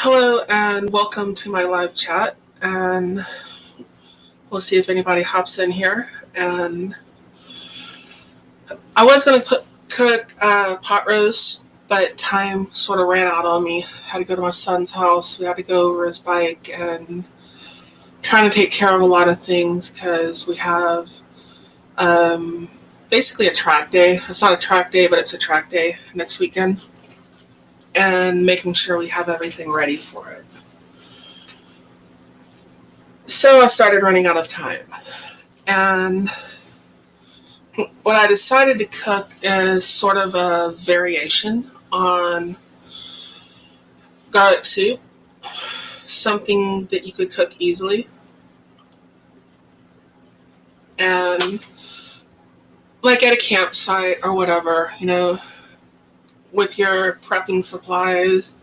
Hello and welcome to my live chat, and we'll see if anybody hops in here. And I was going to cook pot roast, but time sort of ran out on me. Had to go to my son's house. We had to go over his bike and trying to take care of a lot of things because we have basically a track day. It's not a track day, but it's a track day next weekend, and making sure we have everything ready for it. So I started running out of time, and what I decided to cook is sort of a variation on garlic soup, something that you could cook easily, and like at a campsite or whatever, with your prepping supplies,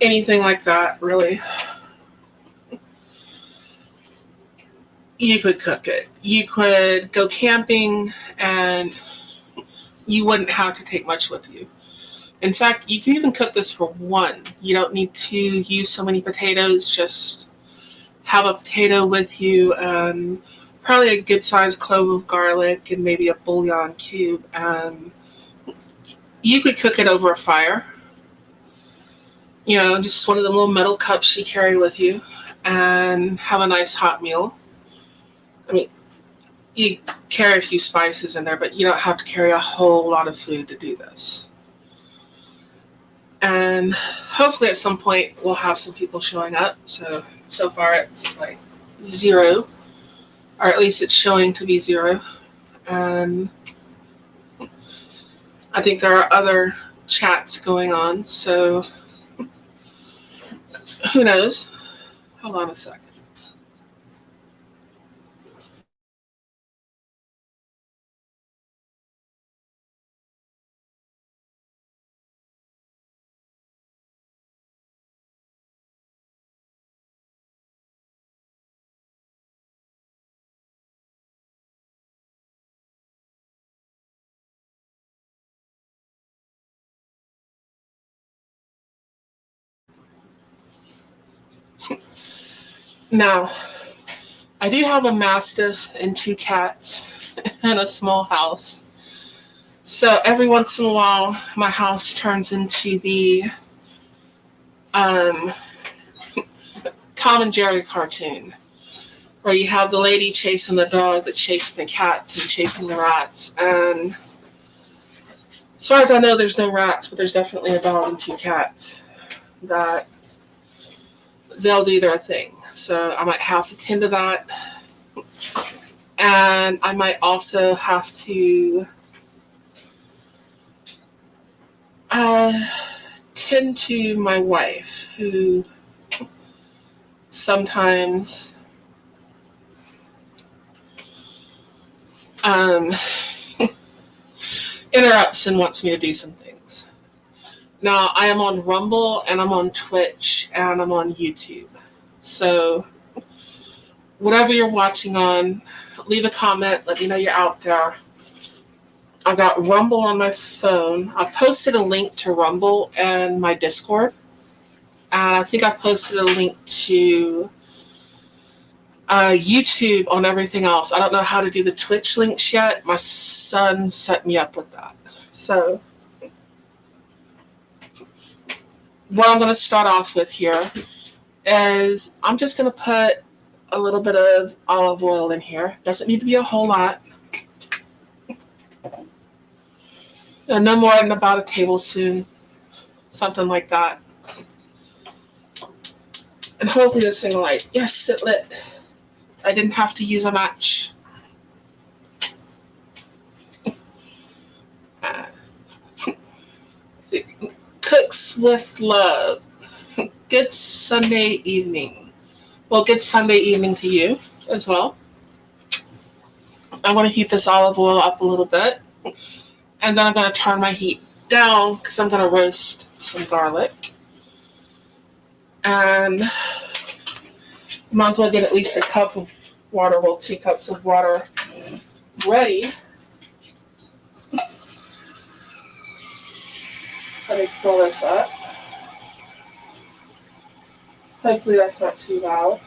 anything like that, really. You could cook it. You could go camping and you wouldn't have to take much with you. In fact, you can even cook this for one. You don't need to use so many potatoes. Just have a potato with you and probably a good sized clove of garlic and maybe a bullion cube. And you could cook it over a fire. Just one of the little metal cups you carry with you, and have a nice hot meal. I mean, you carry a few spices in there, but you don't have to carry a whole lot of food to do this. And hopefully at some point we'll have some people showing up. So far it's like 0, or at least it's showing to be 0. And I think there are other chats going on, so who knows? Hold on a second. Now, I do have a mastiff and 2 cats and a small house. So every once in a while, my house turns into the Tom and Jerry cartoon, where you have the lady chasing the dog that's chasing the cats and chasing the rats. And as far as I know, there's no rats, but there's definitely a dog and 2 cats that they'll do their thing. So I might have to tend to that. And I might also have to tend to my wife, who sometimes interrupts and wants me to do some things. Now, I am on Rumble, and I'm on Twitch, and I'm on YouTube. So whatever you're watching on, leave a comment, let me know you're out there. I've got Rumble on my phone. I posted a link to Rumble and my Discord. And I think I posted a link to YouTube on everything else. I don't know how to do the Twitch links yet. My son set me up with that. So what I'm going to start off with here is I'm just going to put a little bit of olive oil in here. Doesn't need to be a whole lot. And no more than about a tablespoon, something like that. And hopefully this thing will light. Yes, it lit. I didn't have to use a match. See, cooks with love. Good Sunday evening. Well, good Sunday evening to you as well. I'm going to heat this olive oil up a little bit. And then I'm going to turn my heat down because I'm going to roast some garlic. And might as well get at least a cup of water, 2 cups of water ready. Let me fill this up. Hopefully that's not too loud.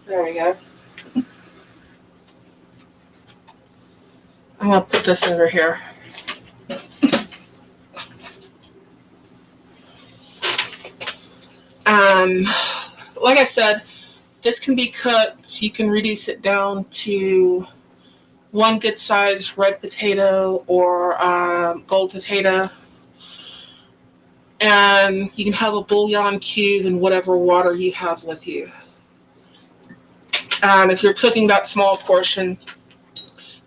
There we go. I'm going to put this over here. Like I said, this can be cooked. You can reduce it down to one good size red potato or gold potato. And you can have a bouillon cube in whatever water you have with you. And if you're cooking that small portion,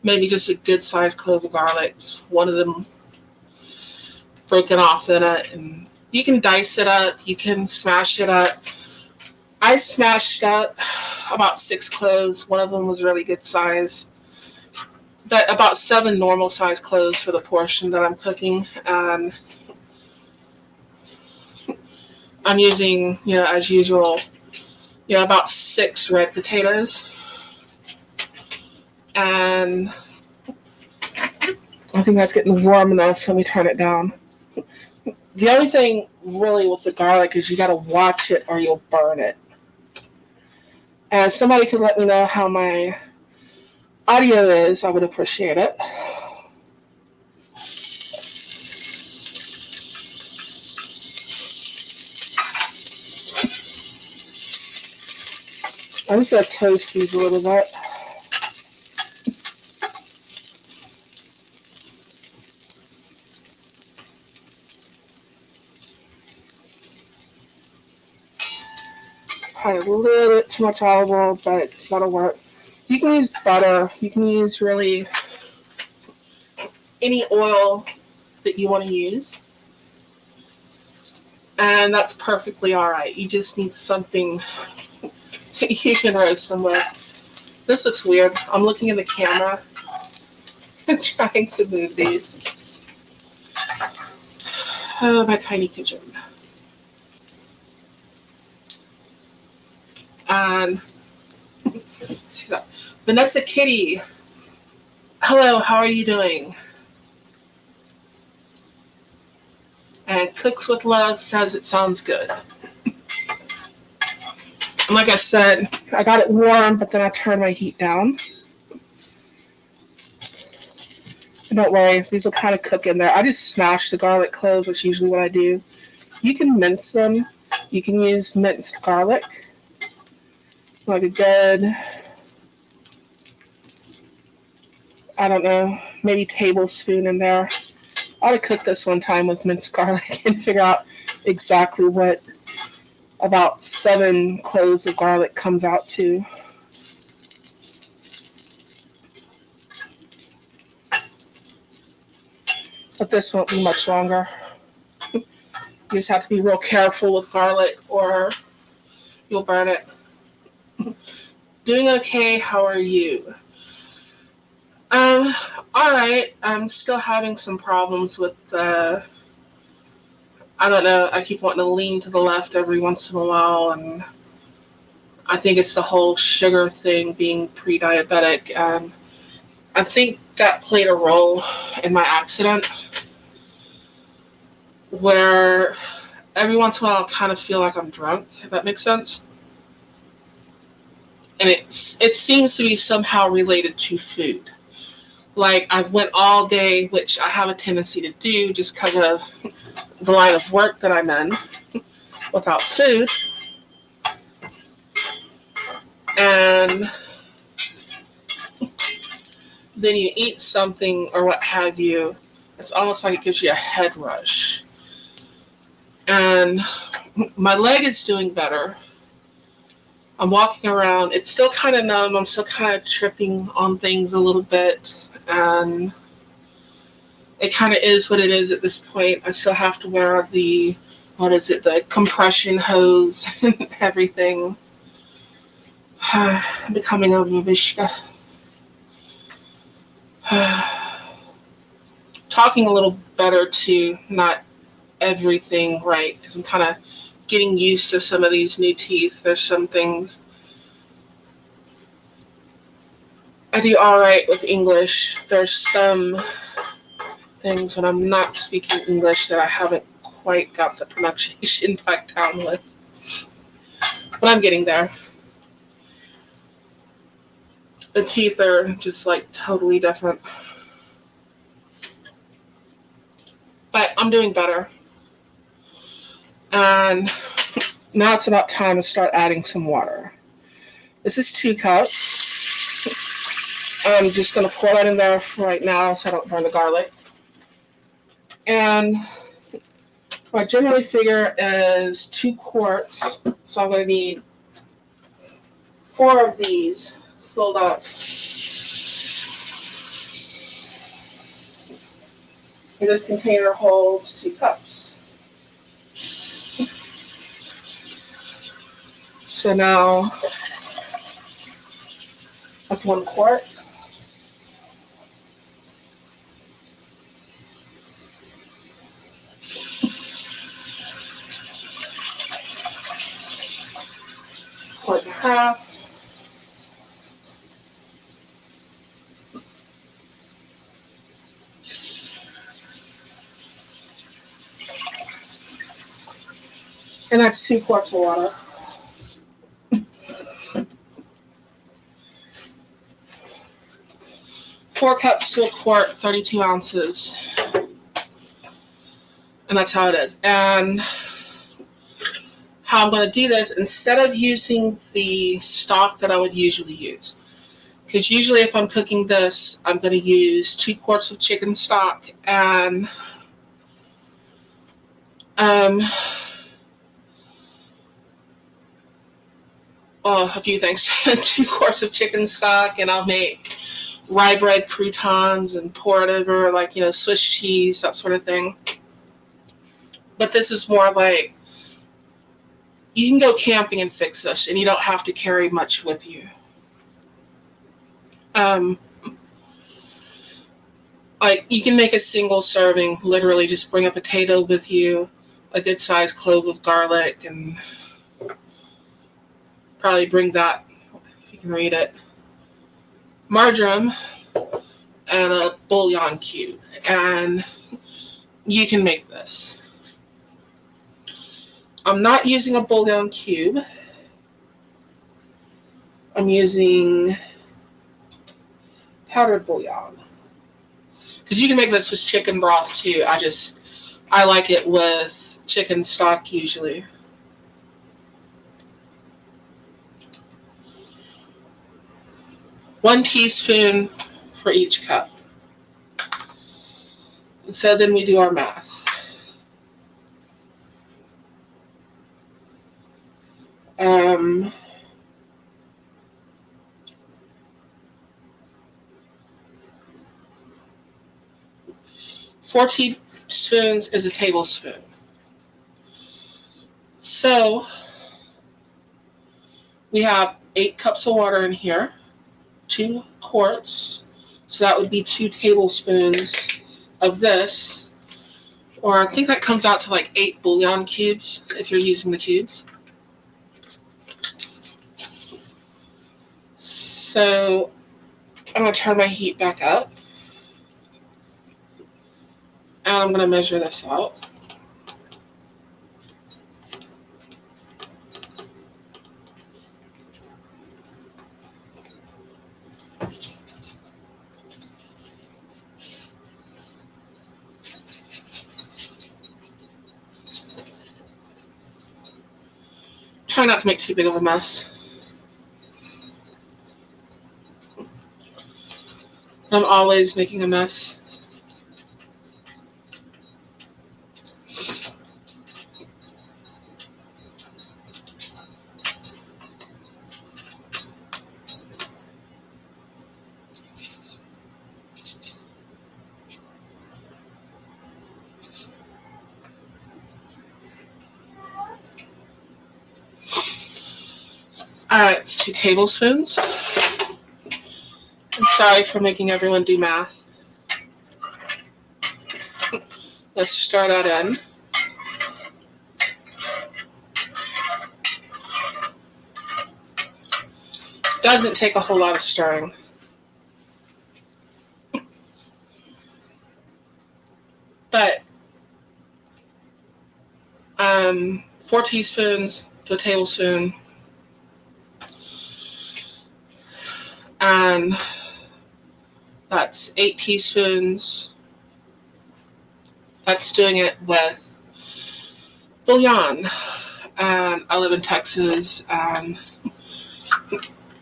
maybe just a good sized clove of garlic, just one of them broken off in it. And you can dice it up, you can smash it up. I smashed up about 6 cloves. One of them was really good size. But about 7 normal size cloves for the portion that I'm cooking. And I'm using, as usual, about 6 red potatoes. And I think that's getting warm enough, so let me turn it down. The only thing really with the garlic is you got to watch it or you'll burn it. And if somebody could let me know how my audio is, I would appreciate it. I'm just going to toast these a little bit. Had a little bit too much olive oil, but that'll work. You can use butter. You can use really any oil that you want to use. And that's perfectly all right. You just need something you can roast them with. This looks weird. I'm looking in the camera and trying to move these. Oh, my tiny kitchen. And Vanessa Kitty, hello, how are you doing? And Cooks with Love says it sounds good. And like I said, I got it warm, but then I turned my heat down. And don't worry, these will kind of cook in there. I just smash the garlic cloves, which is usually what I do. You can mince them. You can use minced garlic. Like a good, I don't know, maybe tablespoon in there. I ought to cook this one time with minced garlic and figure out exactly what about 7 cloves of garlic comes out to. But this won't be much longer. You just have to be real careful with garlic or you'll burn it. Doing okay, how are you? Alright, I'm still having some problems with I don't know, I keep wanting to lean to the left every once in a while, and I think it's the whole sugar thing, being pre-diabetic, and I think that played a role in my accident, where every once in a while I kind of feel like I'm drunk, if that makes sense. And it seems to be somehow related to food. Like, I went all day, which I have a tendency to do just because of the line of work that I'm in, without food. And then you eat something or what have you, it's almost like it gives you a head rush. And my leg is doing better. I'm walking around. It's still kind of numb. I'm still kind of tripping on things a little bit. And it kind of is what it is at this point. I still have to wear the compression hose and everything. I'm becoming a Vivishka. Talking a little better too, not everything right, because I'm kind of getting used to some of these new teeth. There's some things I do all right with English. There's some things when I'm not speaking English that I haven't quite got the pronunciation back down with. But I'm getting there. The teeth are just like totally different. But I'm doing better. And now it's about time to start adding some water. This is 2 cups. I'm just going to pour that in there right now so I don't burn the garlic. And what I generally figure is 2 quarts. So I'm going to need 4 of these filled up. And this container holds 2 cups. So now that's 1 quart. Quart and a half. And that's 2 quarts of water. Four cups to a quart, 32 ounces. And that's how it is. And how I'm going to do this, instead of using the stock that I would usually use, because usually if I'm cooking this, I'm going to use 2 quarts of chicken stock and a few things. 2 quarts of chicken stock, and I'll make rye bread croutons and pour it over, like, Swiss cheese, that sort of thing. But this is more like, you can go camping and fix this, and you don't have to carry much with you. Like, you can make a single serving, literally just bring a potato with you, a good sized clove of garlic, and probably bring that, if you can read it, marjoram, and a bullion cube. And you can make this. I'm not using a bullion cube. I'm using powdered bullion. Because you can make this with chicken broth too. I like it with chicken stock usually. One teaspoon for each cup. And so then we do our math. Um, 4 teaspoons is a tablespoon. So we have 8 cups of water in here, 2 quarts. So that would be 2 tablespoons of this. Or I think that comes out to like 8 bouillon cubes if you're using the cubes. So I'm going to turn my heat back up. And I'm going to measure this out. Try not to make too big of a mess. I'm always making a mess. Alright, it's 2 tablespoons. I'm sorry for making everyone do math. Let's stir that in. Doesn't take a whole lot of stirring. 4 teaspoons to a tablespoon. And that's 8 teaspoons. That's doing it with bullion. And I live in Texas, and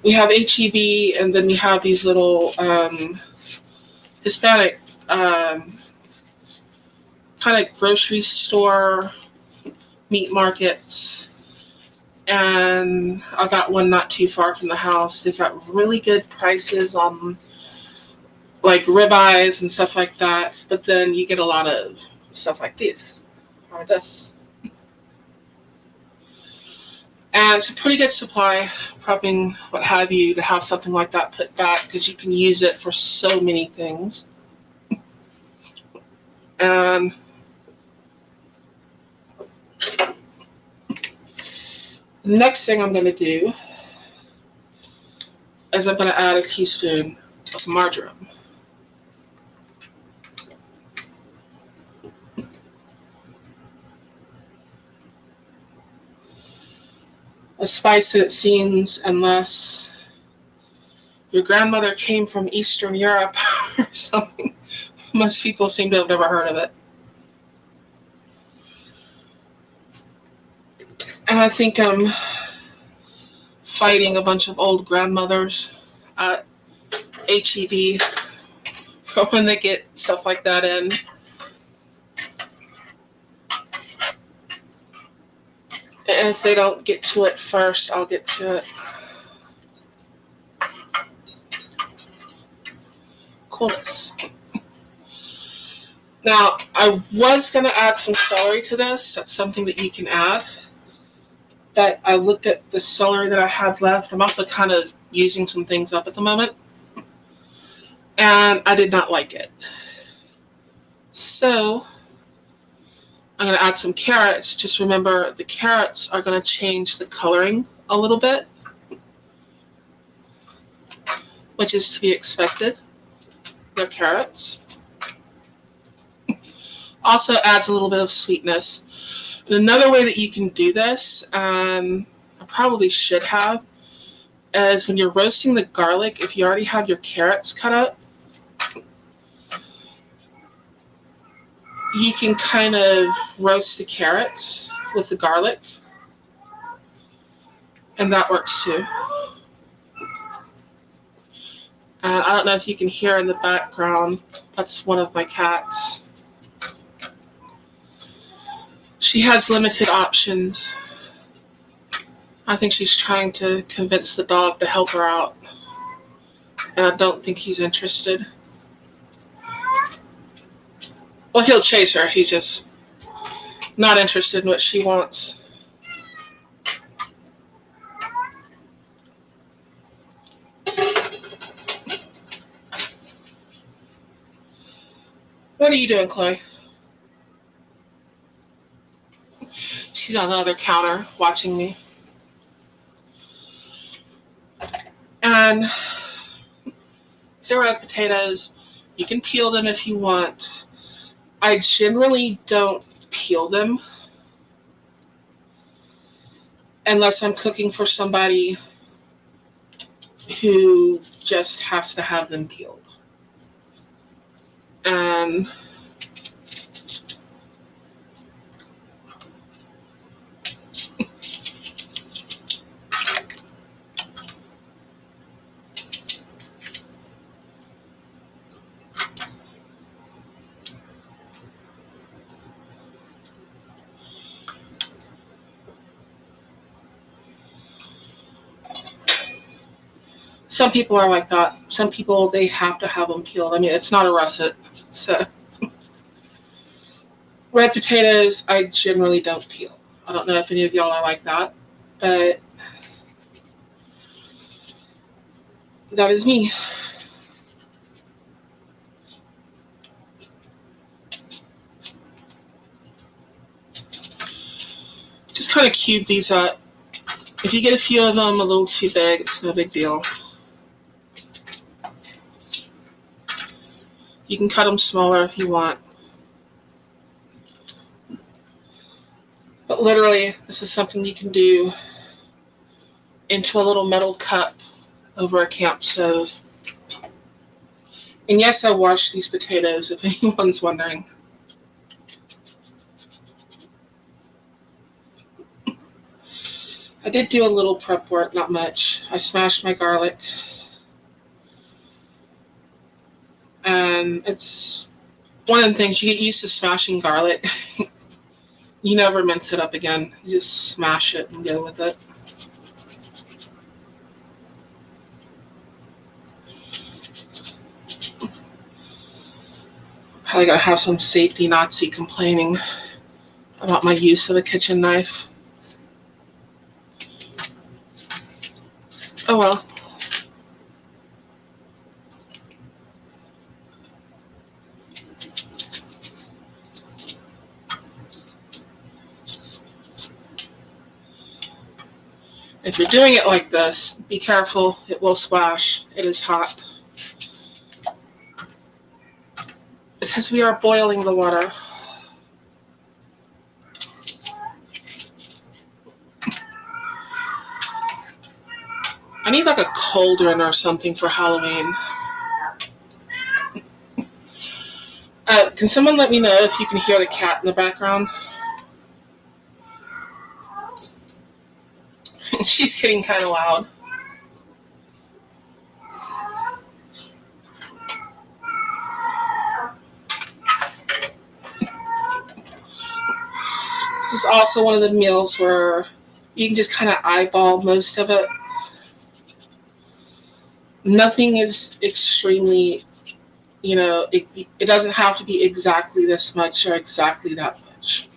we have HEB, and then we have these little Hispanic kind of grocery store meat markets. And I got one not too far from the house. They've got really good prices on like ribeyes and stuff like that. But then you get a lot of stuff like this or this. And it's a pretty good supply, prepping, what have you, to have something like that put back, because you can use it for so many things. And the next thing I'm going to do is I'm going to add a teaspoon of marjoram. A spice that it seems, unless your grandmother came from Eastern Europe or something, most people seem to have never heard of it. And I think I'm fighting a bunch of old grandmothers at HEB for when they get stuff like that in. And if they don't get to it first, I'll get to it. Coolness. Now, I was going to add some celery to this. That's something that you can add. But I looked at the celery that I had left. I'm also kind of using some things up at the moment. And I did not like it. So I'm going to add some carrots. Just remember, the carrots are going to change the coloring a little bit, which is to be expected. They're carrots. Also adds a little bit of sweetness. And another way that you can do this, I probably should have, is when you're roasting the garlic, if you already have your carrots cut up, you can kind of roast the carrots with the garlic, and that works too. And I don't know if you can hear in the background, that's one of my cats. She has limited options. I think she's trying to convince the dog to help her out, and I don't think he's interested. Well, he'll chase her. He's just not interested in what she wants. What are you doing, Chloe? She's on the other counter watching me. And red potatoes, you can peel them if you want. I generally don't peel them unless I'm cooking for somebody who just has to have them peeled. And some people are like that. Some people, they have to have them peeled. I mean, it's not a russet. So, red potatoes, I generally don't peel. I don't know if any of y'all are like that, but that is me. Just kind of cube these up. If you get a few of them a little too big, it's no big deal. You can cut them smaller if you want. But But literally, this is something you can do into a little metal cup over a camp stove. And yes, I washed these potatoes, if anyone's wondering. I did do a little prep work, not much. I smashed my garlic. And it's one of the things, you get used to smashing garlic. You never mince it up again. You just smash it and go with it. Probably gotta have some safety Nazi complaining about my use of a kitchen knife. Oh well. If you're doing it like this, be careful, it will splash. It is hot. Because we are boiling the water. I need like a cauldron or something for Halloween. Can someone let me know if you can hear the cat in the background? She's getting kind of loud. This is also one of the meals where you can just kind of eyeball most of it. Nothing is extremely, it doesn't have to be exactly this much or exactly that much.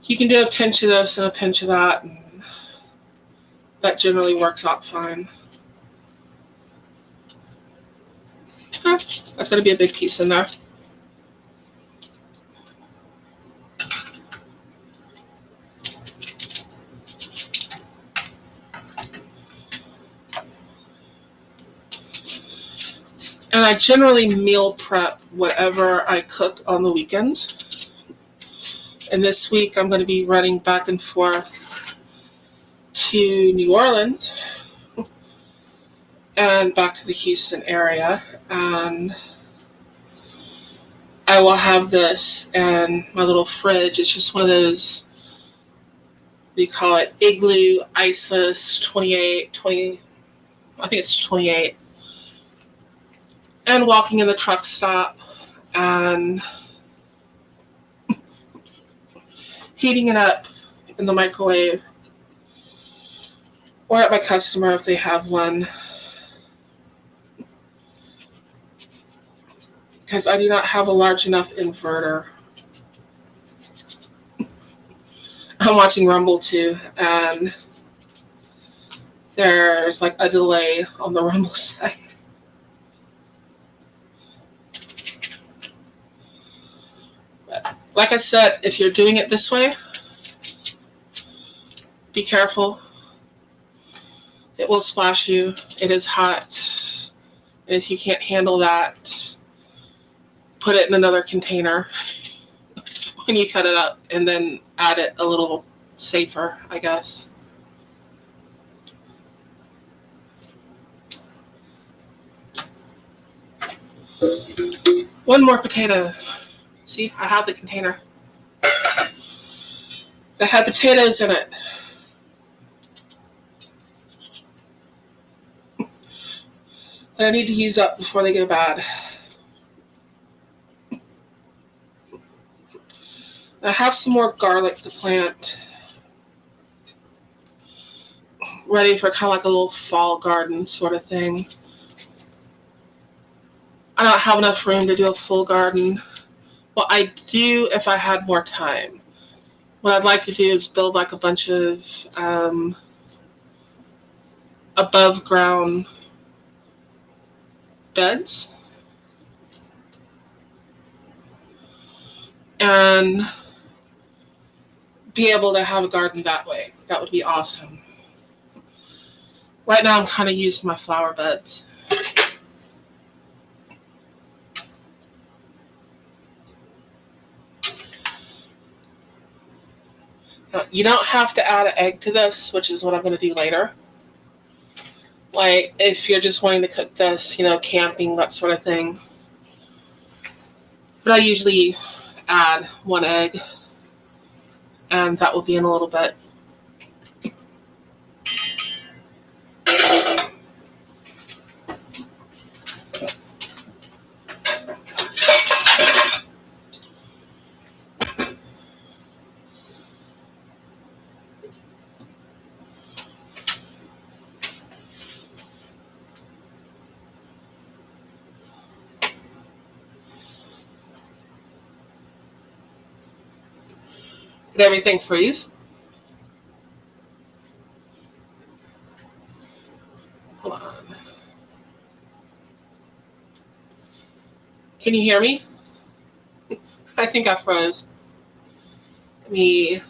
You can do a pinch of this and a pinch of that, and that generally works out fine. That's going to be a big piece in there. And I generally meal prep whatever I cook on the weekends. And this week I'm going to be running back and forth to New Orleans and back to the Houston area. And I will have this in my little fridge. It's just one of those, what do you call it, igloo, iceless, 20, I think it's 28. And walking in the truck stop and heating it up in the microwave or at my customer if they have one. Because I do not have a large enough inverter. I'm watching Rumble too, and there's like a delay on the Rumble side. But like I said, if you're doing it this way, be careful. It will splash you. It is hot. And if you can't handle that, put it in another container when you cut it up, and then add it a little safer, I guess. One more potato. See, I have the container that had potatoes in it. That I need to use up before they go bad. I have some more garlic to plant, ready for kind of like a little fall garden sort of thing. I don't have enough room to do a full garden. Well, I do if I had more time. What I'd like to do is build like a bunch of above ground beds and be able to have a garden that way. That would be awesome. Right now I'm kind of used to my flower beds. You don't have to add an egg to this, which is what I'm going to do later. Like, if you're just wanting to cook this, camping, that sort of thing. But I usually add 1 egg, and that will be in a little bit. Did everything freeze? Hold on. Can you hear me? I think I froze. Let me.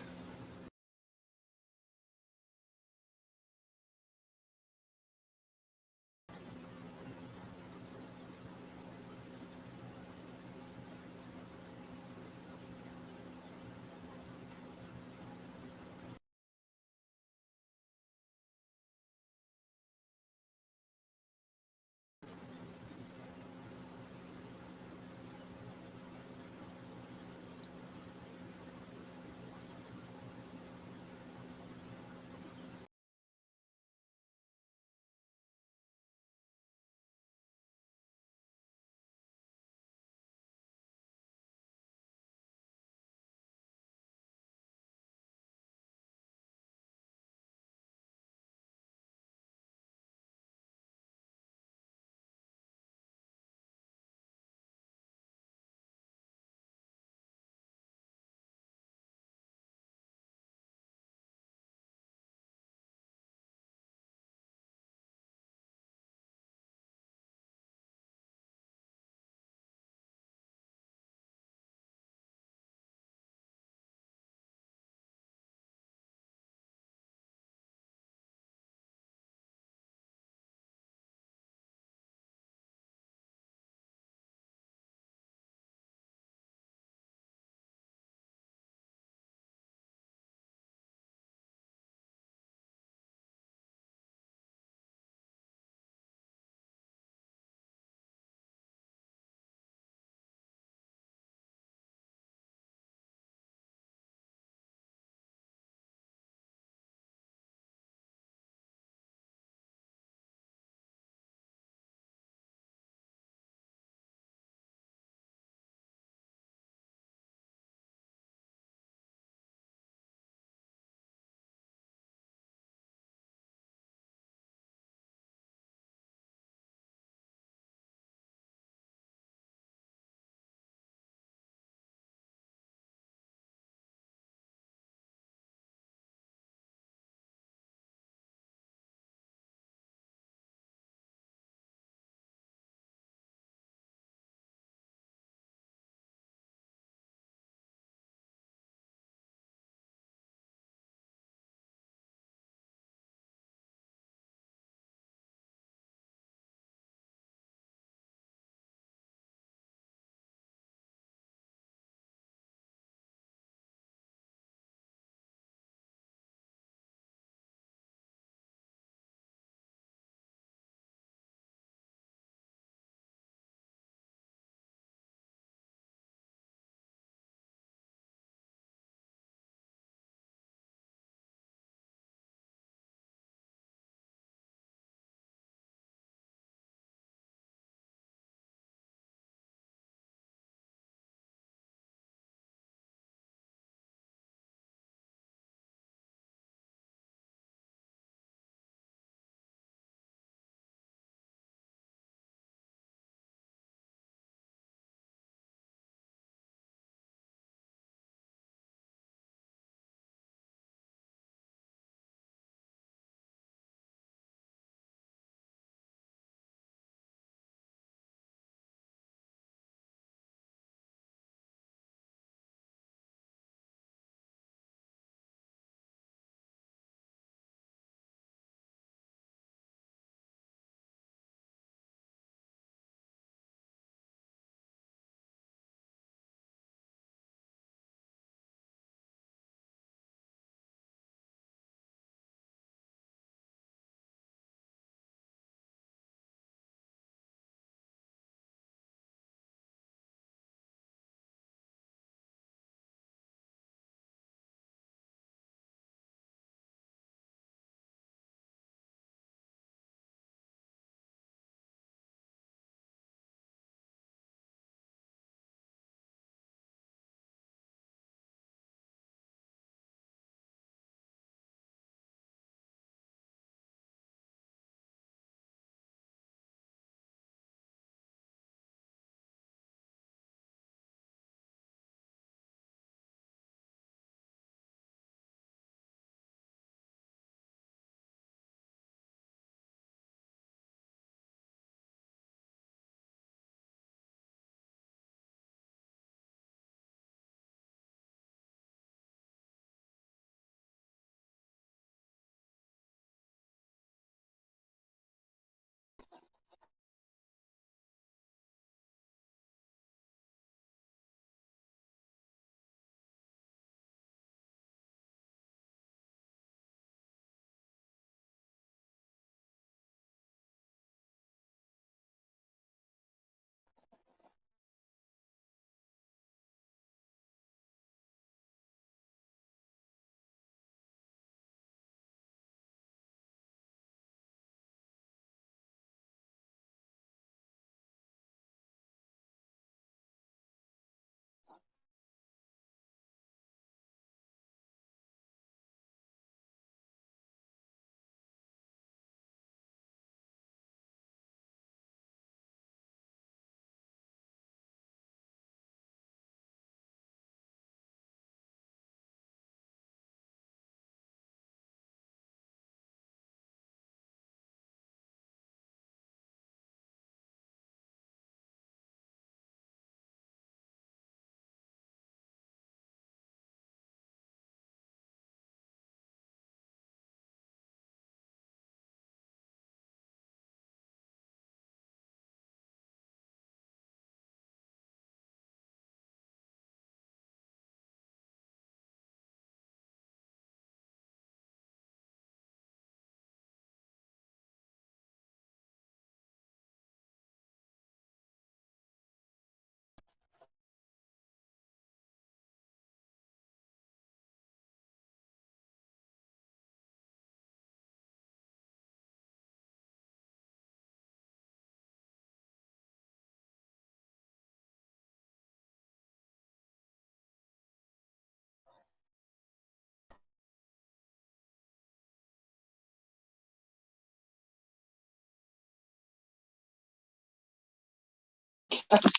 That's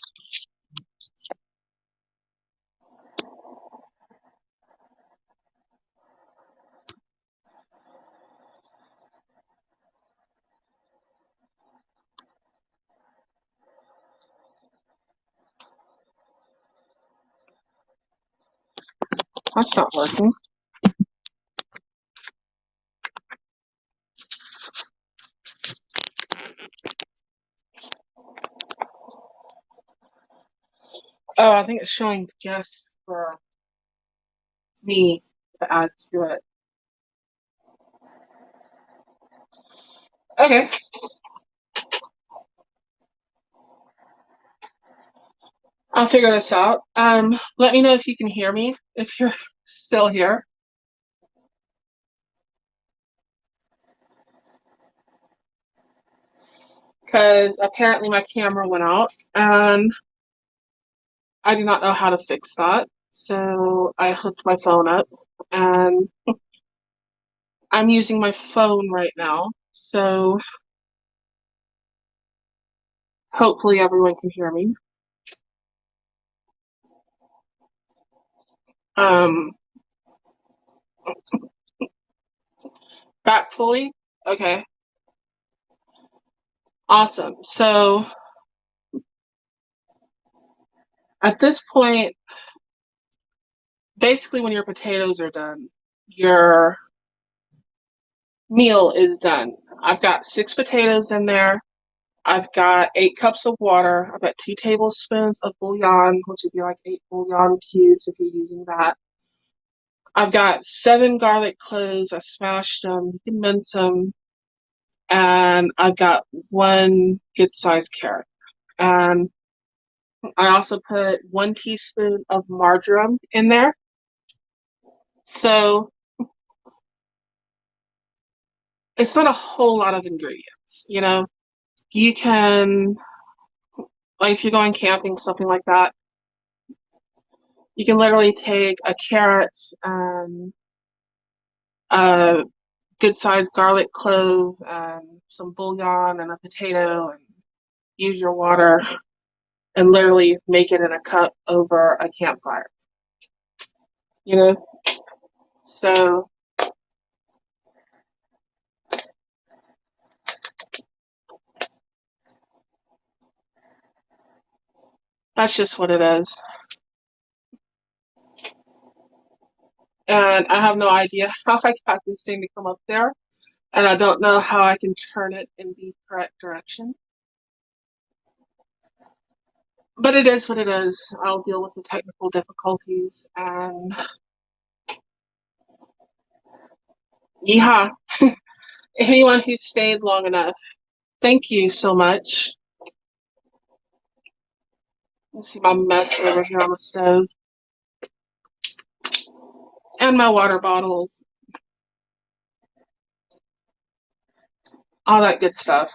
not working. Oh, I think it's showing guests for me to add to it. Okay. I'll figure this out. Let me know if you can hear me, if you're still here. Because apparently my camera went out and I do not know how to fix that. So I hooked my phone up and I'm using my phone right now. So hopefully everyone can hear me. Um, Back fully? Okay. Awesome. So at this point, basically when your potatoes are done, your meal is done. I've got 6 potatoes in there. I've got 8 cups of water. I've got 2 tablespoons of bullion, which would be like 8 bullion cubes if you're using that. I've got 7 garlic cloves. I smashed them. You can mince them. And I've got 1 good sized carrot. And I also put 1 teaspoon of marjoram in there. So it's not a whole lot of ingredients, you know. You can, like, if you're going camping, something like that, you can literally take a carrot and a good sized garlic clove and some bullion and a potato and use your water and literally make it in a cup over a campfire, you know. So that's just what it is. And I have no idea how I got this thing to come up there. And I don't know how I can turn it in the correct direction. But it is what it is. I'll deal with the technical difficulties. And yeah, anyone who stayed long enough, thank you so much. You see my mess over here on the stove. And my water bottles. All that good stuff.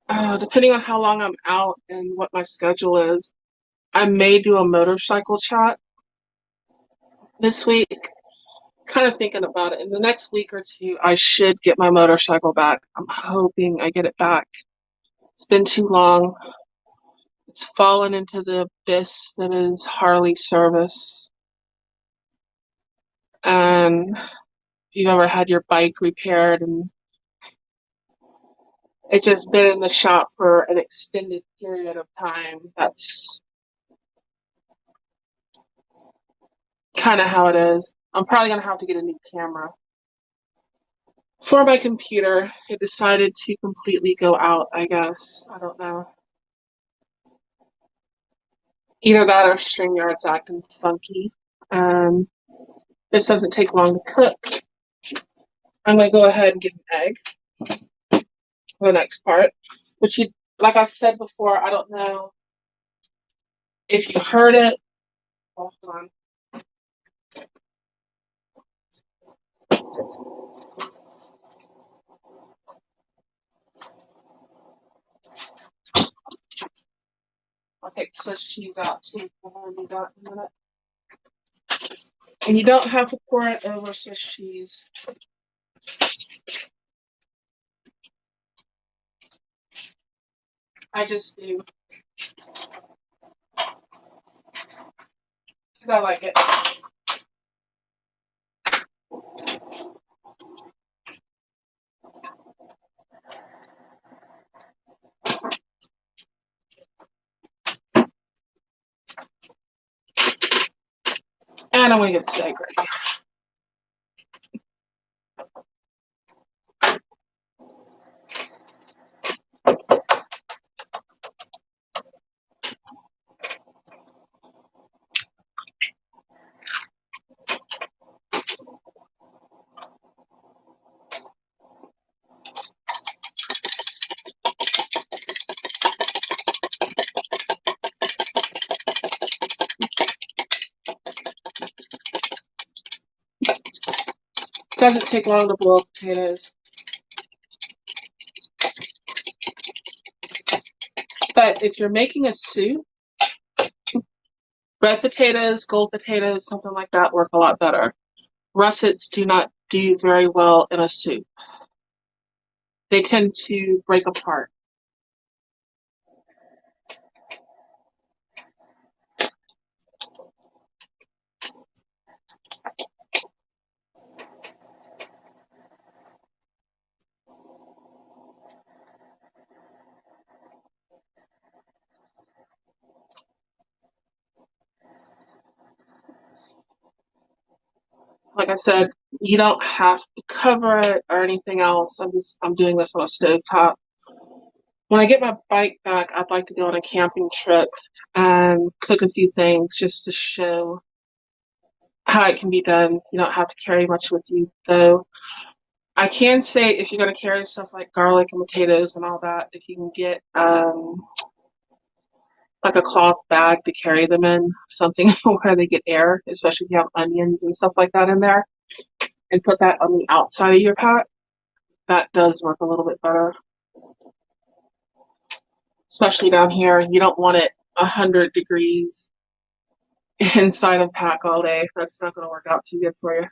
Depending on how long I'm out and what my schedule is, I may do a motorcycle chat this week. Kind of thinking about it. In the next week or two, I should get my motorcycle back. I'm hoping I get it back. It's been too long. It's fallen into the abyss that is Harley service. And if you've ever had your bike repaired and it's just been in the shop for an extended period of time, that's kind of how it is. I'm probably going to have to get a new camera. For my computer, it decided to completely go out, I guess. I don't know. Either that or StreamYard's acting funky. This doesn't take long to cook. I'm going to go ahead and get an egg for the next part. Which, like I said before, I don't know if you heard it. Hold on. I'll take Swiss cheese out too. We'll do that in a minute. And you don't have to pour it over Swiss cheese. I just do because I like it. And I'm going to get the egg ready. Doesn't take long to boil potatoes. But if you're making a soup, red potatoes, gold potatoes, something like that work a lot better. Russets do not do very well in a soup. They tend to break apart. Like I said, you don't have to cover it or anything else. I'm doing this on a stove top. When I get my bike back, I'd like to go on a camping trip and cook a few things just to show how it can be done. You don't have to carry much with you, though. I can say if you're going to carry stuff like garlic and potatoes and all that, if you can get like a cloth bag to carry them in, something where they get air, especially if you have onions and stuff like that in there, and put that on the outside of your pack, that does work a little bit better. Especially down here, you don't want it 100 degrees inside of pack all day. That's not going to work out too good for you.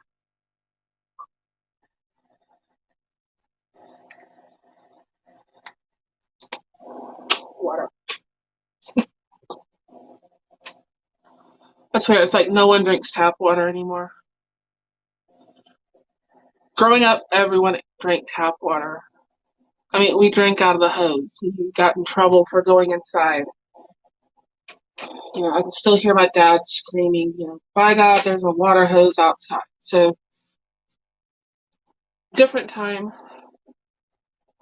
Water. That's weird. It's like no one drinks tap water anymore. Growing up, everyone drank tap water. I mean, we drank out of the hose. We got in trouble for going inside. You know, I can still hear my dad screaming, you know, by God, there's a water hose outside. So, different time.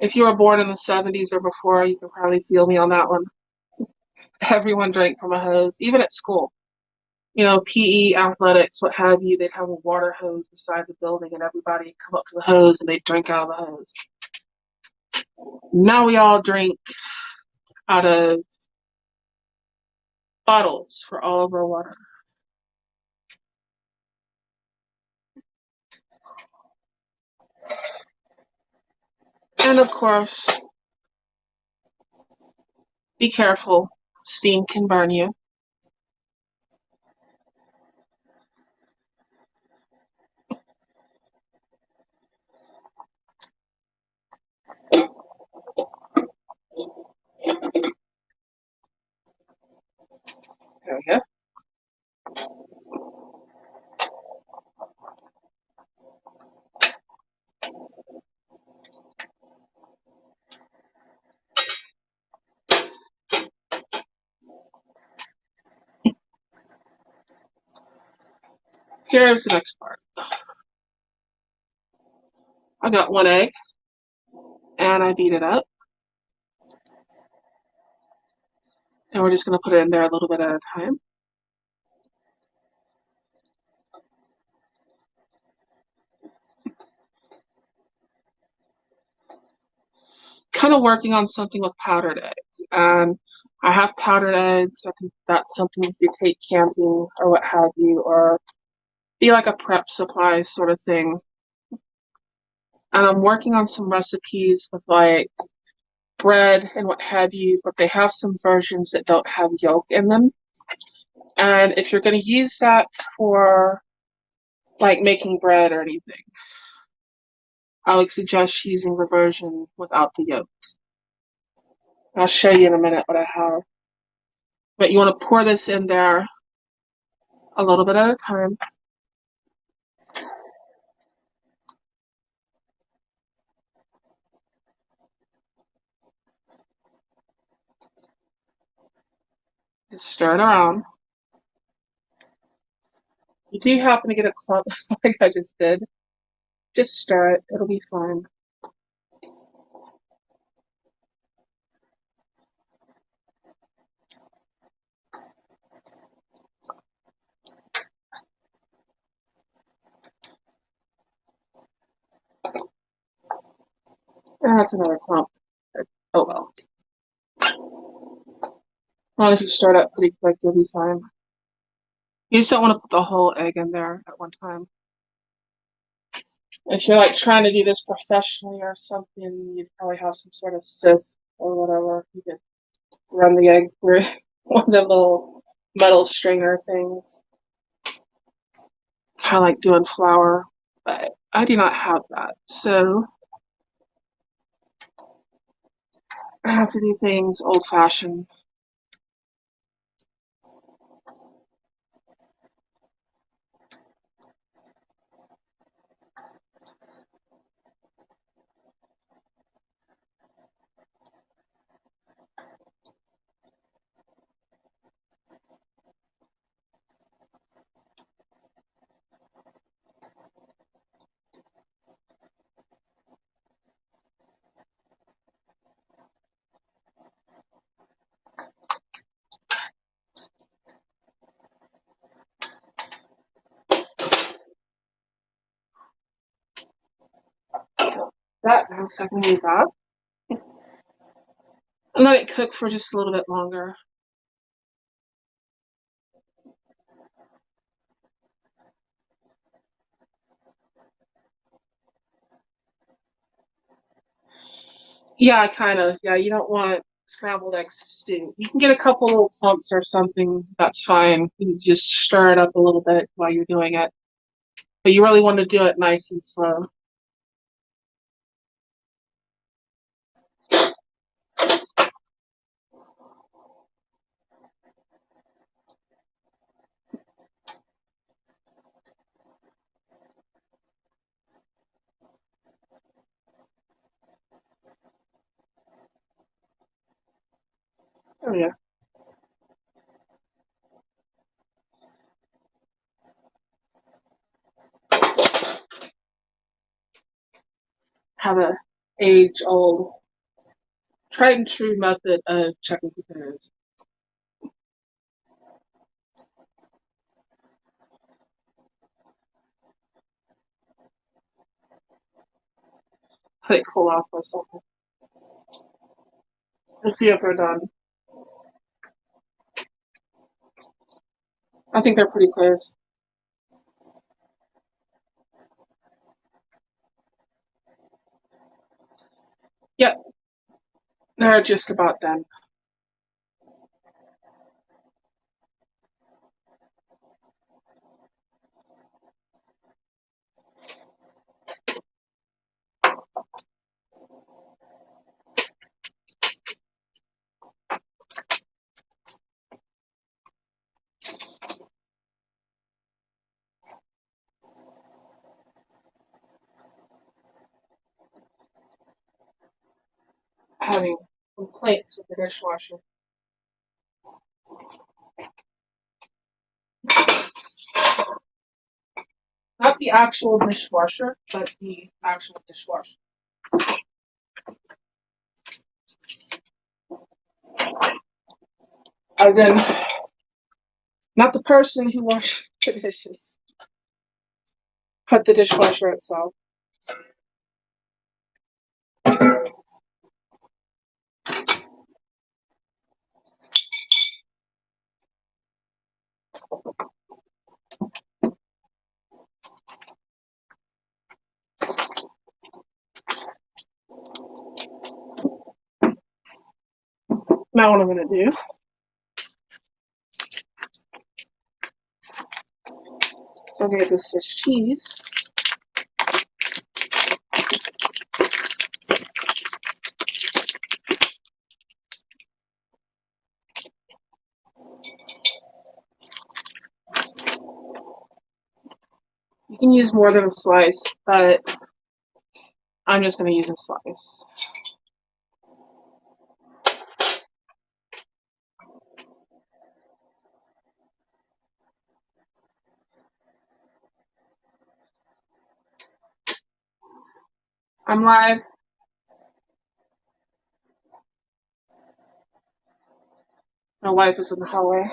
If you were born in the 70s or before, you can probably feel me on that one. Everyone drank from a hose, even at school. You know, PE, athletics, what have you, they'd have a water hose beside the building and everybody would come up to the hose and they'd drink out of the hose. Now we all drink out of bottles for all of our water. And of course, be careful. Steam can burn you. There we go. Here's the next part. I got one egg, and I beat it up. And we're just going to put it in there a little bit at a time. Kind of working on something with powdered eggs. And I have powdered eggs. I think that's something if you take camping or what have you, or be like a prep supply sort of thing. And I'm working on some recipes with like bread and what have you, but they have some versions that don't have yolk in them. And if you're going to use that for like making bread or anything, I would suggest using the version without the yolk. I'll show you in a minute what I have. But you want to pour this in there a little bit at a time. Just stir it around. You do happen to get a clump like I just did. Just stir it. It'll be fine. And that's another clump. Oh well. As long as you stir it up pretty quick, you'll be fine. You just don't want to put the whole egg in there at one time. If you're like trying to do this professionally or something, you'd probably have some sort of sieve or whatever. You could run the egg through one of the little metal strainer things. Kind of like doing flour, but I do not have that. So I have to do things old fashioned. That now, so I can leave that. And let it cook for just a little bit longer. Yeah, kind of. Yeah, you don't want scrambled eggs stew. You can get a couple little clumps or something. That's fine. You just stir it up a little bit while you're doing it. But you really want to do it nice and slow. Oh yeah. Have a age-old, tried and true method of checking potatoes. Let it cool off for a second. We'll see if they're done. I think they're pretty close. Yep, they're just about done. Having complaints with the dishwasher. Not the actual dishwasher, but the actual dishwasher. As in, not the person who washed the dishes, but the dishwasher itself. Now what I'm going to do, I'm going to get this Swiss cheese. You can use more than a slice, but I'm just going to use a slice. I'm live. My wife is in the hallway.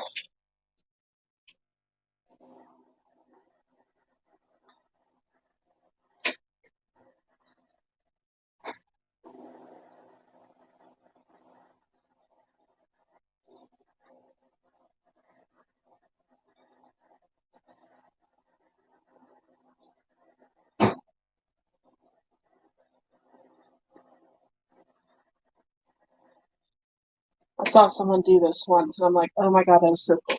I saw someone do this once, and I'm like, oh my god, that is so cool.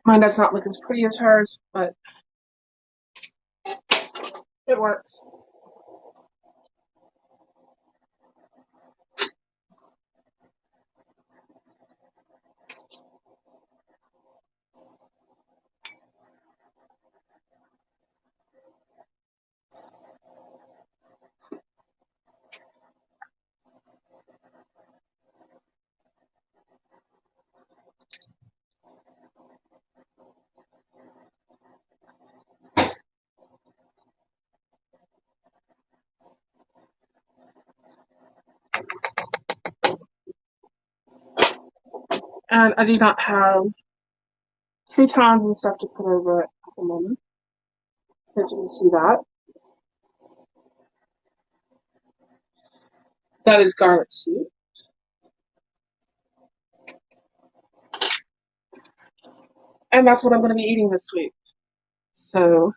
Mine does not look as pretty as hers, but it works. And I do not have croutons and stuff to put over it at the moment. As you can see that. That is garlic soup. And that's what I'm going to be eating this week. So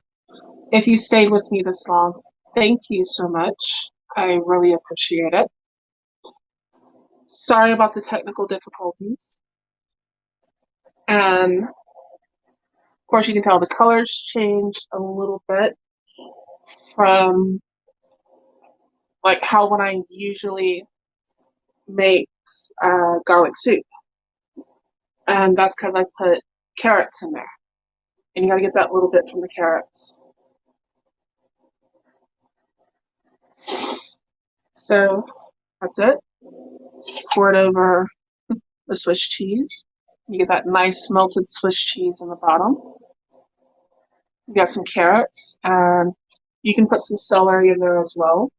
if you stayed with me this long, thank you so much. I really appreciate it. Sorry about the technical difficulties. And of course, you can tell the colors changed a little bit from like how when I usually make garlic soup. And that's because I put carrots in there. And you got to get that little bit from the carrots. So that's it. Pour it over the Swiss cheese. You get that nice melted Swiss cheese in the bottom. You got some carrots, and you can put some celery in there as well.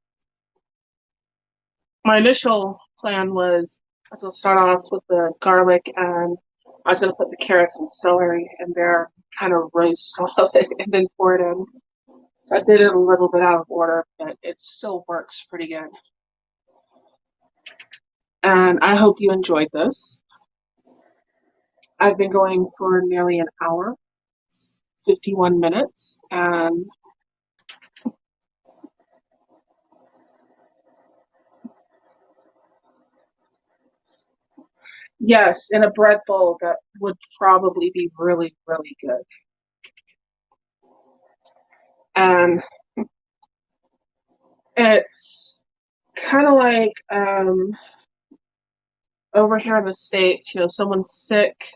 My initial plan was I was going to start off with the garlic, and I was going to put the carrots and celery in there, kind of roast all of it, and then pour it in. So I did it a little bit out of order, but it still works pretty good. And I hope you enjoyed this. I've been going for nearly an hour, 51 minutes, and yes, in a bread bowl, that would probably be really, really good. And it's kind of like over here in the States, someone's sick,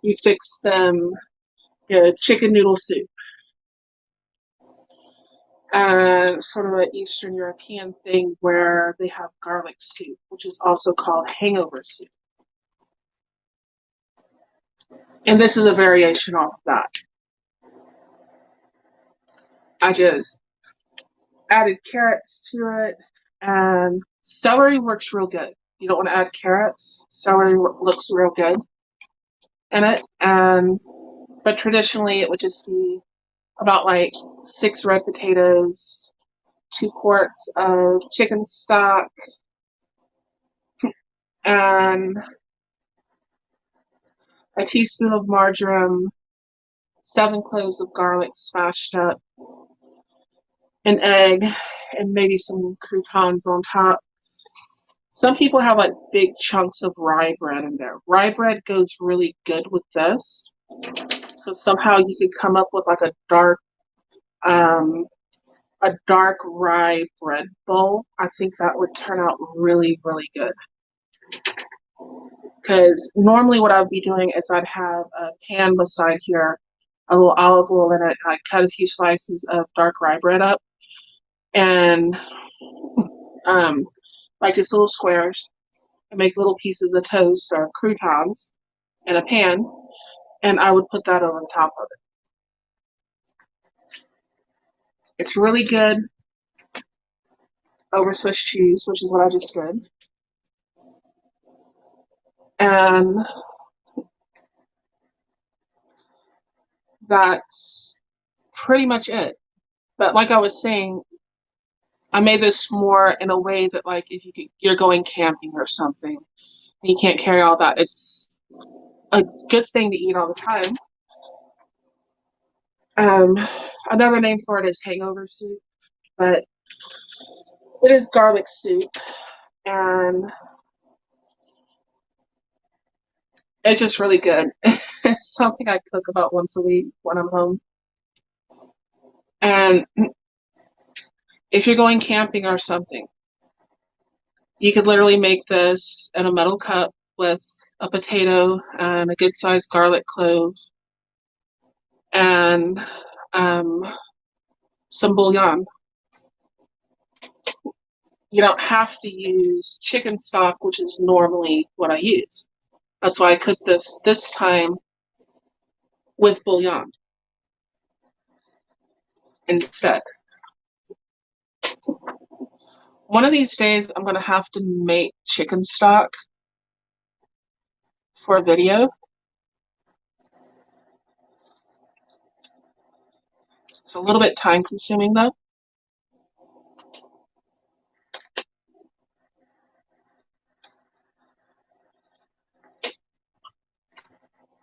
you fix them chicken noodle soup. And sort of an Eastern European thing where they have garlic soup, which is also called hangover soup. And this is a variation off that. I just added carrots to it, and celery works real good. You don't want to add carrots. Celery looks real good in it, but traditionally it would just be about like 6 red potatoes, 2 quarts of chicken stock, and a teaspoon of marjoram, 7 cloves of garlic smashed up, an egg, and maybe some croutons on top. Some people have like big chunks of rye bread in there. Rye bread goes really good with this. So somehow you could come up with like a dark rye bread bowl. I think that would turn out really, really good. Because normally what I would be doing is I'd have a pan beside here. a little olive oil in it, and I cut a few slices of dark rye bread up, and like just little squares, and make little pieces of toast or croutons in a pan, and I would put that over the top of it. It's really good over Swiss cheese, which is what I just did. And that's pretty much it. But like I was saying, I made this more in a way that, like, if you're going camping or something, and you can't carry all that, it's a good thing to eat all the time. Um, Another name for it is hangover soup, but it is garlic soup, and it's just really good. It's something I cook about once a week when I'm home. And if you're going camping or something, you could literally make this in a metal cup with a potato and a good sized garlic clove and um, some bullion. You don't have to use chicken stock, which is normally what I use. That's why I cooked this time with bullion instead. One of these days, I'm going to have to make chicken stock for a video. It's a little bit time consuming though.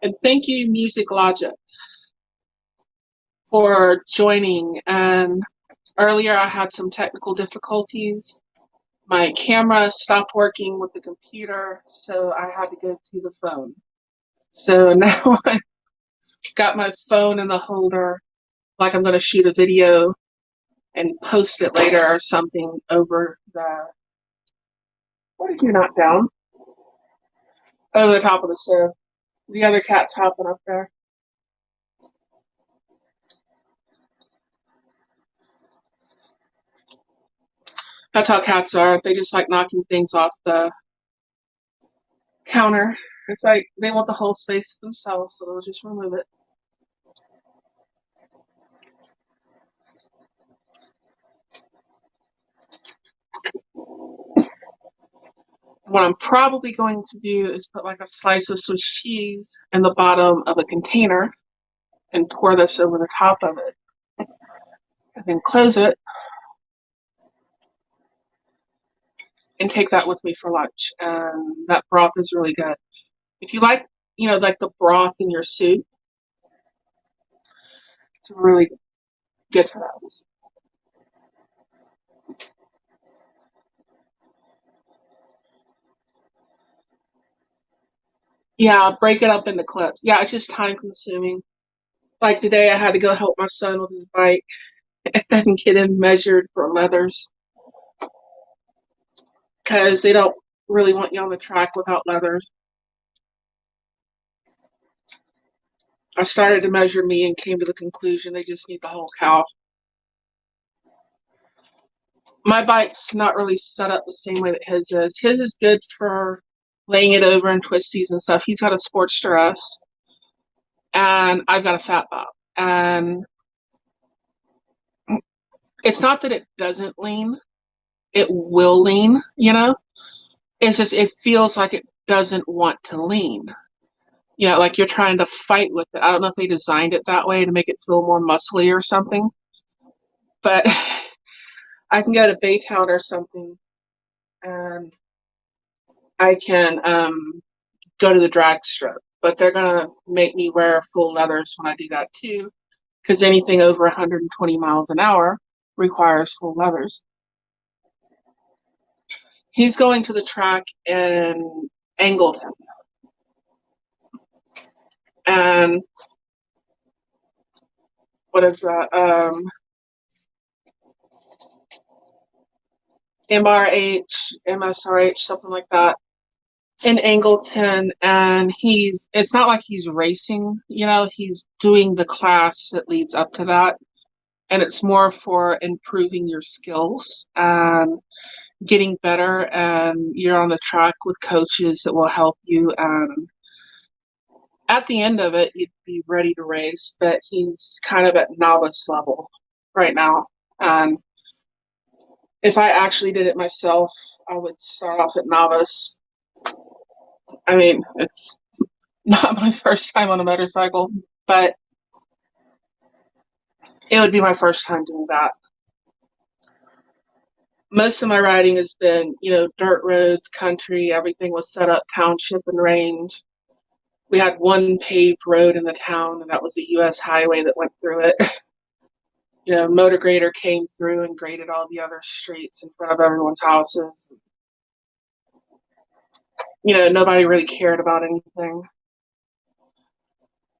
And thank you, Music Logic, for joining. And earlier I had some technical difficulties. My camera stopped working with the computer, so I had to go to the phone. So now I got my phone in the holder, like I'm going to shoot a video and post it later or something over the, what did you knock down? Over the top of the stove. The other cat's hopping up there. That's how cats are. They just like knocking things off the counter. It's like they want the whole space to themselves, so they'll just remove it. What I'm probably going to do is put like a slice of Swiss cheese in the bottom of a container and pour this over the top of it. And then close it and take that with me for lunch. And that broth is really good. If you like, like the broth in your soup, it's really good for that. Yeah, break it up into clips. Yeah, it's just time consuming. Like today, I had to go help my son with his bike and get him measured for leathers because they don't really want you on the track without leathers. I started to measure me and came to the conclusion they just need the whole cow. My bike's not really set up the same way that his is. His is good for laying it over and twisties and stuff. He's got a Sportster S, and I've got a Fat Bob. And it's not that it doesn't lean, it will lean, It's just, it feels like it doesn't want to lean. Like you're trying to fight with it. I don't know if they designed it that way to make it feel more muscly or something, but I can go to Baytown or something and I can go to the drag strip, but they're going to make me wear full leathers when I do that too, because anything over 120 miles an hour requires full leathers. He's going to the track in Angleton. And what is that? MRH, MSRH, something like that. in Angleton, and it's not like he's racing, he's doing the class that leads up to that. And it's more for improving your skills and getting better. And you're on the track with coaches that will help you. And at the end of it, you'd be ready to race, but he's kind of at novice level right now. And if I actually did it myself, I would start off at novice. I mean, it's not my first time on a motorcycle, but it would be my first time doing that. Most of my riding has been, dirt roads, country, everything was set up township and range. We had one paved road in the town, and that was the US highway that went through it. Motor grader came through and graded all the other streets in front of everyone's houses. Nobody really cared about anything.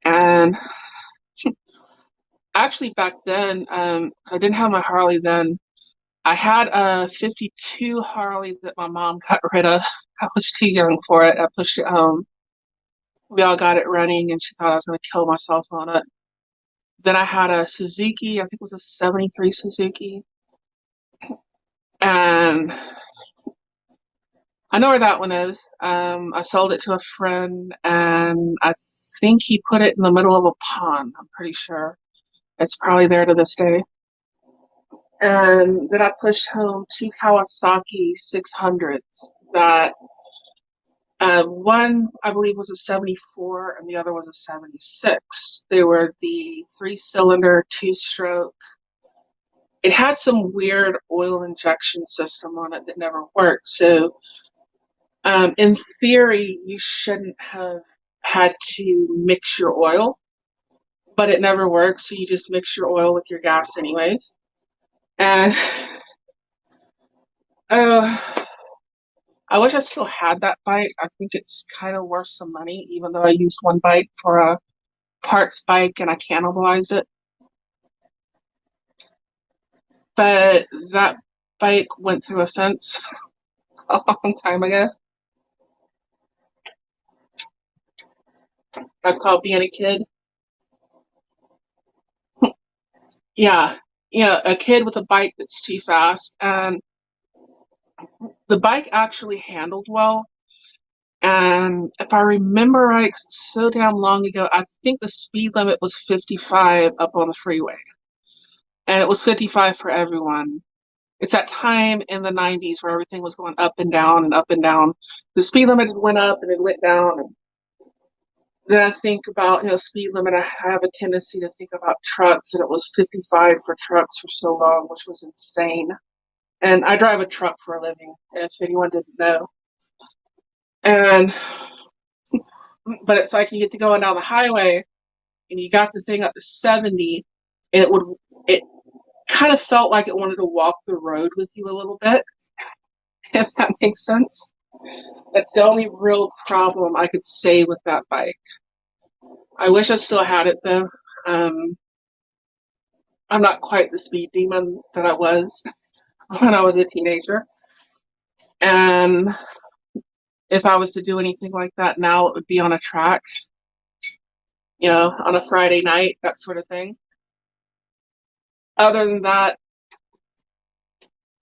And actually back then, I didn't have my Harley then. I had a 52 Harley that my mom got rid of. I was too young for it. I pushed it home. We all got it running, and she thought I was going to kill myself on it. Then I had a Suzuki, I think it was a 73 Suzuki. And I know where that one is. I sold it to a friend, and I think he put it in the middle of a pond. I'm pretty sure. It's probably there to this day. And then I pushed home two Kawasaki 600s that one, I believe, was a 74 and the other was a 76. They were the 3-cylinder, 2-stroke. It had some weird oil injection system on it that never worked. So in theory, you shouldn't have had to mix your oil, but it never works. So you just mix your oil with your gas anyways. And I wish I still had that bike. I think it's kind of worth some money, even though I used one bike for a parts bike and I cannibalized it. But that bike went through a fence a long time ago. That's called being a kid. Yeah. A kid with a bike that's too fast. And the bike actually handled well. And if I remember right, 'cause it's so damn long ago, I think the speed limit was 55 up on the freeway. And it was 55 for everyone. It's that time in the 90s where everything was going up and down and up and down. The speed limit went up and it went down. And then I think about, speed limit. I have a tendency to think about trucks, and it was 55 for trucks for so long, which was insane. And I drive a truck for a living, if anyone didn't know. And, but it's like you get to going down the highway and you got the thing up to 70 and it kind of felt like it wanted to walk the road with you a little bit, if that makes sense. That's the only real problem I could say with that bike. I wish I still had it though. I'm not quite the speed demon that I was when I was a teenager. And if I was to do anything like that now, it would be on a track, on a Friday night, that sort of thing. Other than that,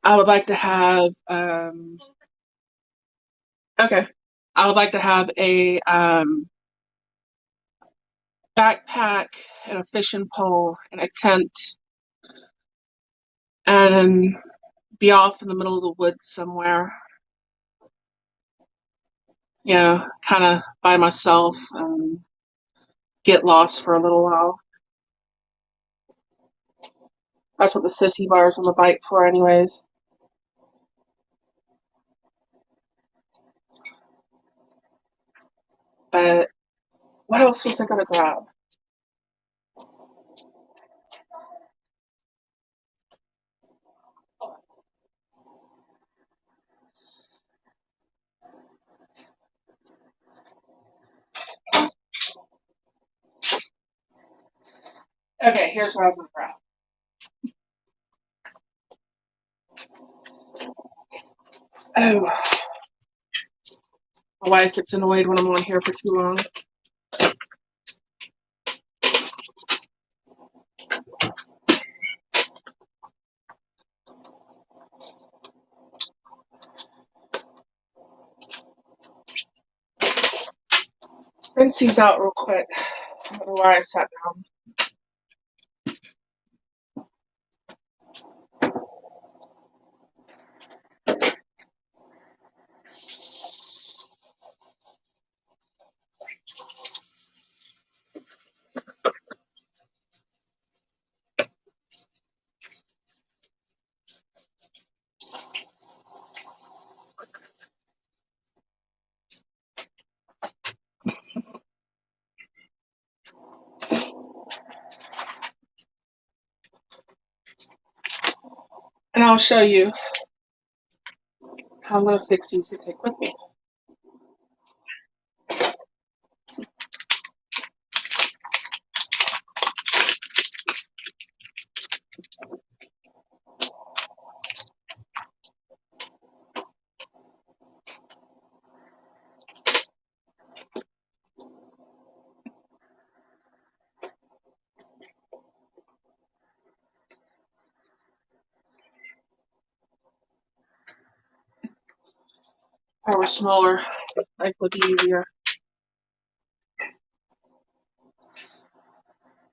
I would like to have, I would like to have a backpack and a fishing pole and a tent and be off in the middle of the woods somewhere, kind of by myself and get lost for a little while. That's what the sissy bar's on the bike for anyways. But what else was I going to grab? Okay, here's what I was going to grab. Oh, My wife gets annoyed when I'm on here for too long. Rinse these out real quick. I don't know why I sat down. And I'll show you how I'm going to fix these to take with me. If I were smaller, life would be easier.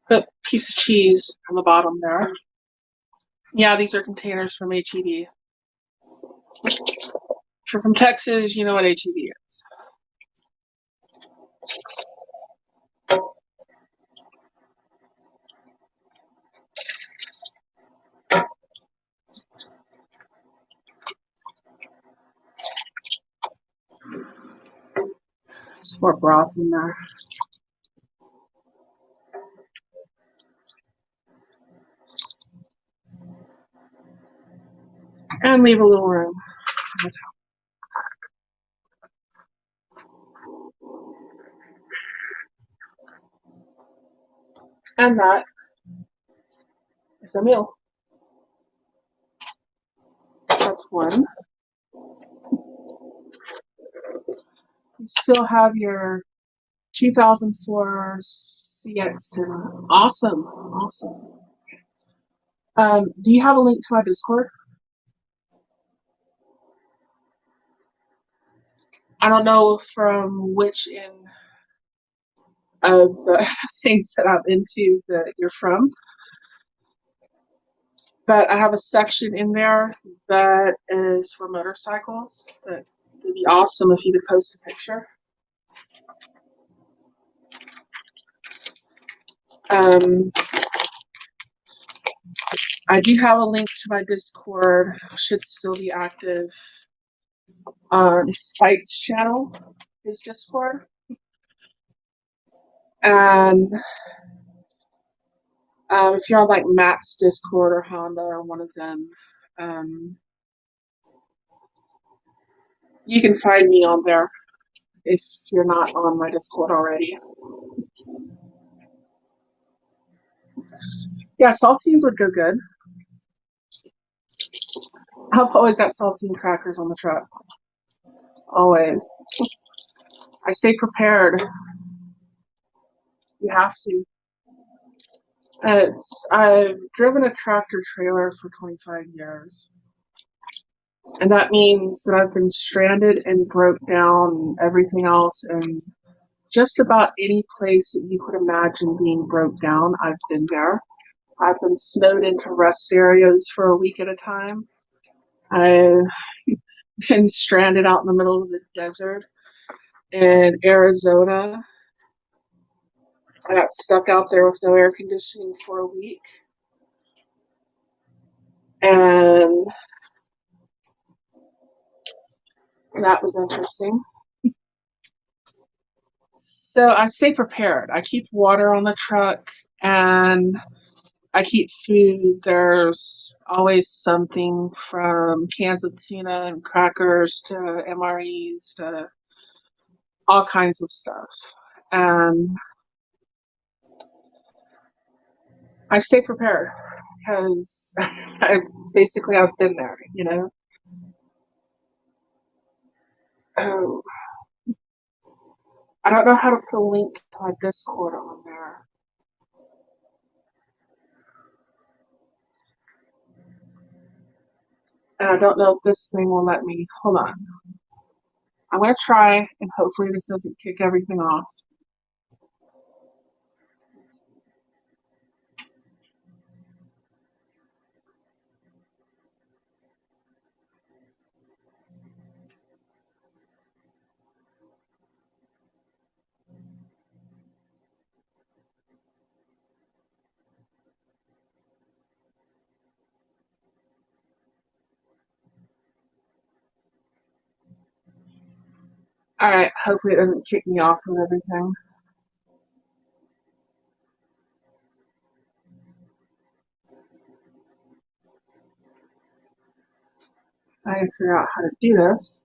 Put a piece of cheese on the bottom there. Yeah, these are containers from H-E-B. If you're from Texas, you know what H-E-B is. Some more broth in there. And leave a little room. And that is a meal. That's one. You still have your 2004 CX10. Awesome. Awesome. Do you have a link to my Discord? I don't know from which end of the things that I'm into that you're from, but I have a section in there that is for motorcycles that would be awesome if you could post a picture. I do have a link to my Discord, should still be active. Spike's channel is Discord. And if you're on like Matt's Discord or Honda or one of them, you can find me on there if you're not on my Discord already. Yeah, saltines would go good. I've always got saltine crackers on the truck. Always. I stay prepared. You have to. I've driven a tractor trailer for 25 years. And that means that I've been stranded and broke down and everything else. And just about any place that you could imagine being broke down, I've been there. I've been snowed into rest areas for a week at a time. I've been stranded out in the middle of the desert in Arizona. I got stuck out there with no air conditioning for a week. And that was interesting. So I stay prepared. I keep water on the truck and I keep food. There's always something from cans of tuna and crackers to MREs to all kinds of stuff. And I stay prepared because I've been there, you know. I don't know how to put a link to my Discord on there. And I don't know if this thing will let me. Hold on. I'm going to try, and hopefully this doesn't kick everything off. Alright, hopefully it doesn't kick me off of everything. I need to figure out how to do this.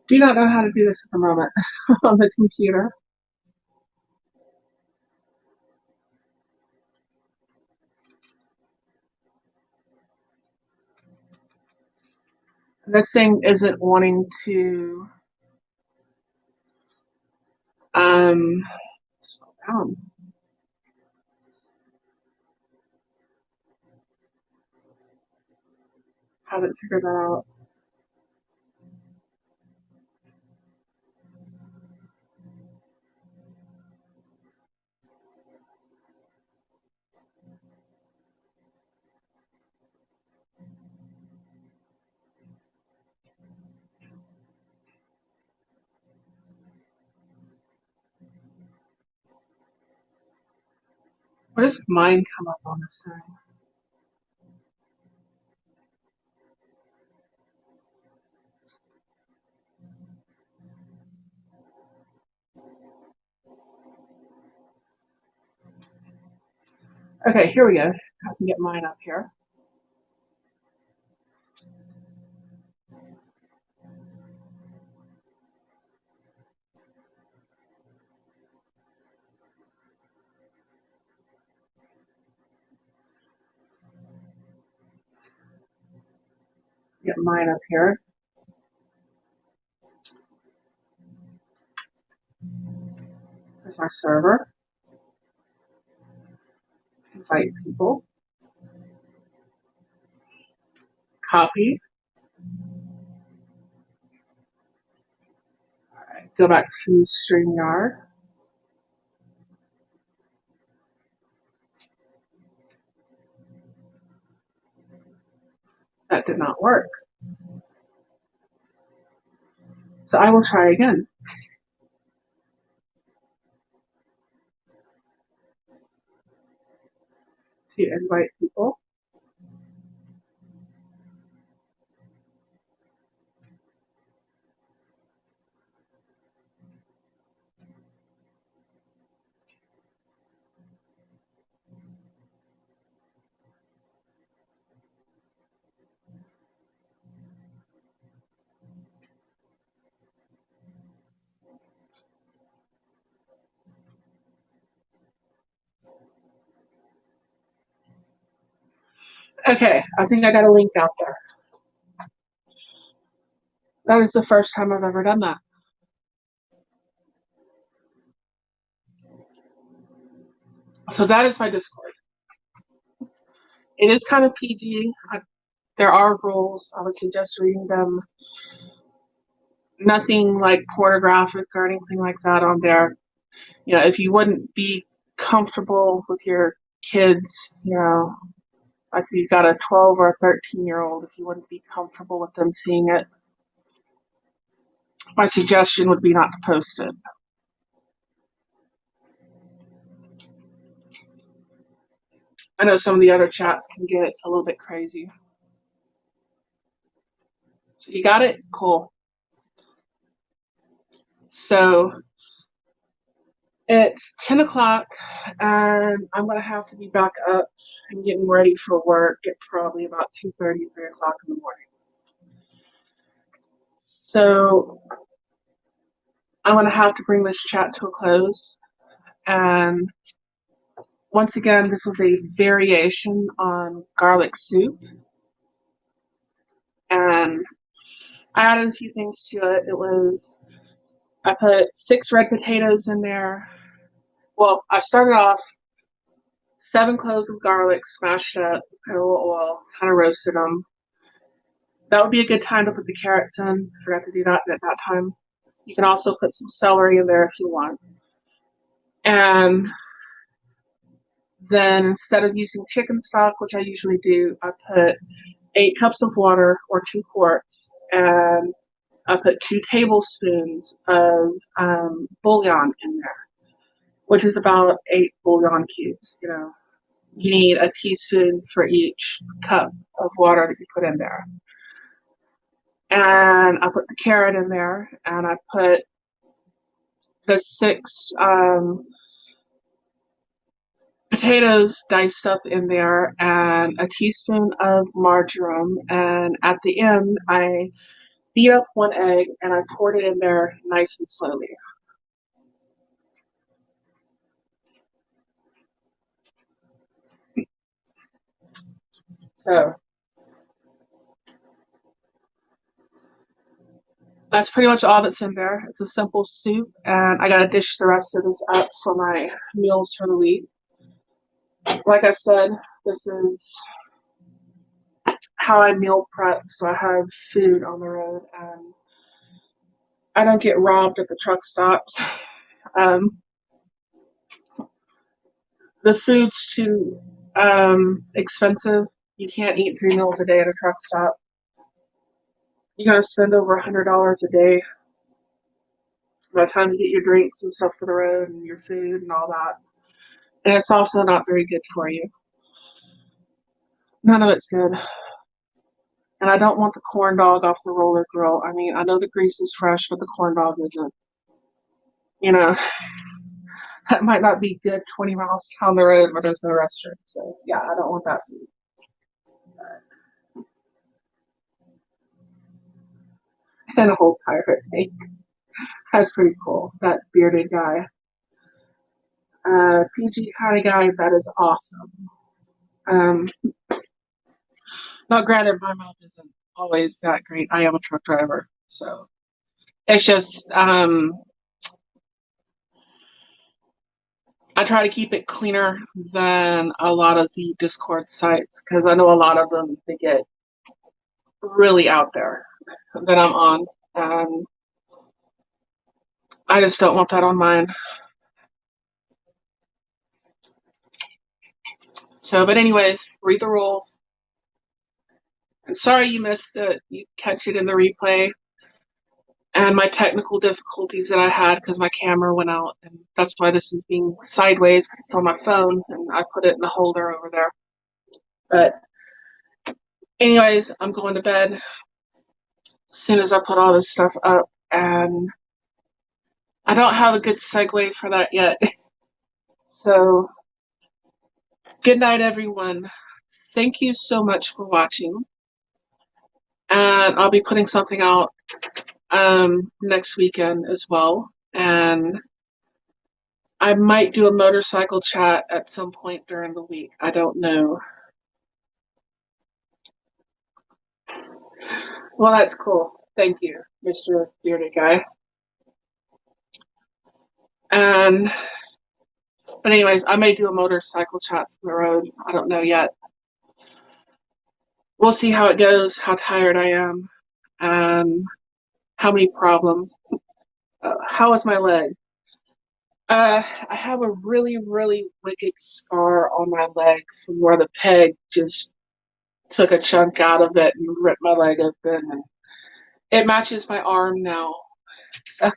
Do not know how to do this at the moment on the computer. This thing isn't wanting to slow down. Haven't figured that out. What if mine come up on this thing? Okay, here we go. I can get mine up here. Get mine up here. There's my server. Invite people. Copy. Alright, go back to StreamYard. That did not work. So I will try again. To invite people. Okay, I think I got a link out there. That is the first time I've ever done that. So that is my Discord. It is kind of PG. There are rules. I would suggest reading them. Nothing like pornographic or anything like that on there. If you wouldn't be comfortable with your kids, like if you've got a 12 or a 13-year-old, if you wouldn't be comfortable with them seeing it, my suggestion would be not to post it. I know some of the other chats can get a little bit crazy. So you got it? Cool. So it's 10 o'clock, and I'm going to have to be back up and getting ready for work at probably about 2:30, 3 o'clock in the morning. So I'm going to have to bring this chat to a close. And once again, this was a variation on garlic soup. And I added a few things to it. I put 6 red potatoes in there. Well, I started off 7 cloves of garlic smashed up, put a little oil, kind of roasted them. That would be a good time to put the carrots in. I forgot to do that at that time. You can also put some celery in there if you want. And then instead of using chicken stock, which I usually do, I put 8 cups of water or 2 quarts, and I put 2 tablespoons of bullion in there, which is about 8 bullion cubes. You need a teaspoon for each cup of water that you put in there. And I put the carrot in there, and I put the 6 potatoes diced up in there, and a teaspoon of marjoram. And at the end, I beat up 1 egg, and I poured it in there nice and slowly. So that's pretty much all that's in there. It's a simple soup, and I gotta dish the rest of this up for my meals for the week. Like I said, this is how I meal prep, so I have food on the road, and I don't get robbed at the truck stops. Um, the food's too expensive. You can't eat 3 meals a day at a truck stop. You gotta spend over $100 a day by the time you get your drinks and stuff for the road and your food and all that. And it's also not very good for you. None of it's good. And I don't want the corn dog off the roller grill. I mean, I know the grease is fresh, but the corn dog isn't. You know, that might not be good 20 miles down the road where there's no restroom. So, yeah, I don't want that food. And a whole pirate egg. That's pretty cool. That bearded guy. PG kind of guy, that is awesome. Um, Now, granted, my mouth isn't always that great. I am a truck driver. So, it's just, I try to keep it cleaner than a lot of the Discord sites because I know a lot of them, they get really out there that I'm on. And I just don't want that on mine. So, but anyways, read the rules. And sorry you missed it. You catch it in the replay. And my technical difficulties that I had because my camera went out. And that's why this is being sideways. It's on my phone and I put it in the holder over there. But anyways, I'm going to bed as soon as I put all this stuff up. And I don't have a good segue for that yet. So, good night, everyone. Thank you so much for watching. And I'll be putting something out next weekend as well. And I might do a motorcycle chat at some point during the week. I don't know. Well, that's cool. Thank you, Mr. Bearded Guy. And but anyways, I may do a motorcycle chat from the road. I don't know yet. We'll see how it goes, how tired I am, and how many problems. How is my leg? I have a really, really wicked scar on my leg from where the peg just took a chunk out of it and ripped my leg open. And it matches my arm now. So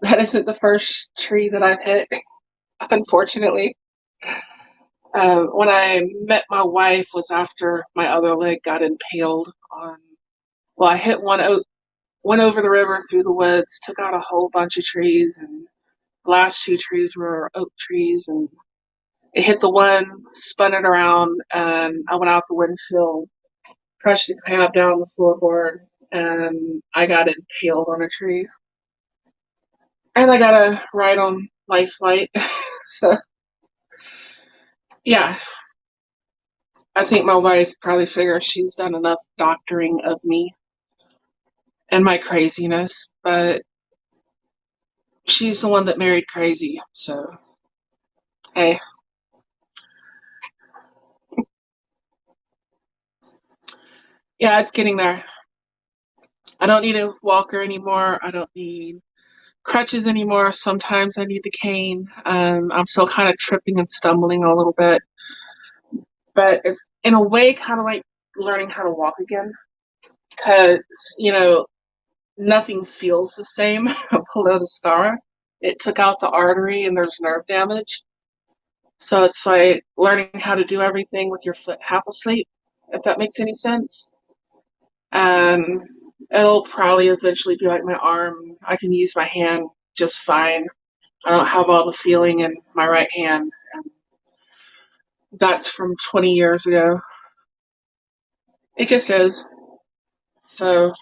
that isn't the first tree that I've hit, unfortunately. When I met my wife was after my other leg got impaled on. Well, I hit one oak went over the river through the woods, took out a whole bunch of trees, and the last two trees were oak trees, and it hit the one, spun it around, and I went out the windshield, crushed the cab down the floorboard, and I got impaled on a tree. And I got a ride on Life Flight. So, yeah, I think my wife probably figures she's done enough doctoring of me and my craziness, but she's the one that married crazy. So, hey, yeah, it's getting there. I don't need a walker anymore. I don't need crutches anymore. Sometimes I need the cane. I'm still kind of tripping and stumbling a little bit, but it's in a way kind of like learning how to walk again because, nothing feels the same below the scar. It took out the artery and there's nerve damage. So it's like learning how to do everything with your foot half asleep, if that makes any sense. And it'll probably eventually be like my arm. I can use my hand just fine. I don't have all the feeling in my right hand. And that's from 20 years ago. It just is. So,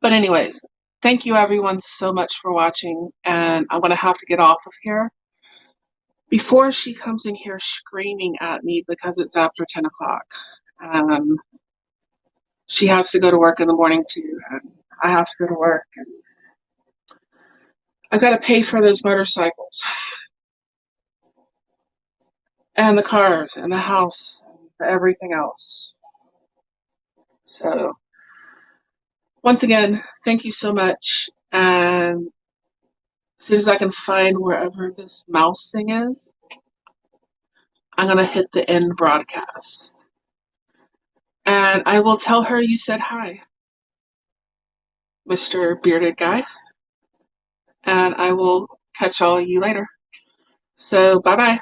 but anyways, thank you everyone so much for watching. And I'm going to have to get off of here before she comes in here screaming at me because it's after 10 o'clock. She has to go to work in the morning too, and I have to go to work. And I got to pay for those motorcycles and the cars and the house and everything else. So once again, thank you so much. And as soon as I can find wherever this mouse thing is, I'm going to hit the end broadcast. And I will tell her you said hi, Mr. Bearded Guy. And I will catch all of you later. So bye-bye.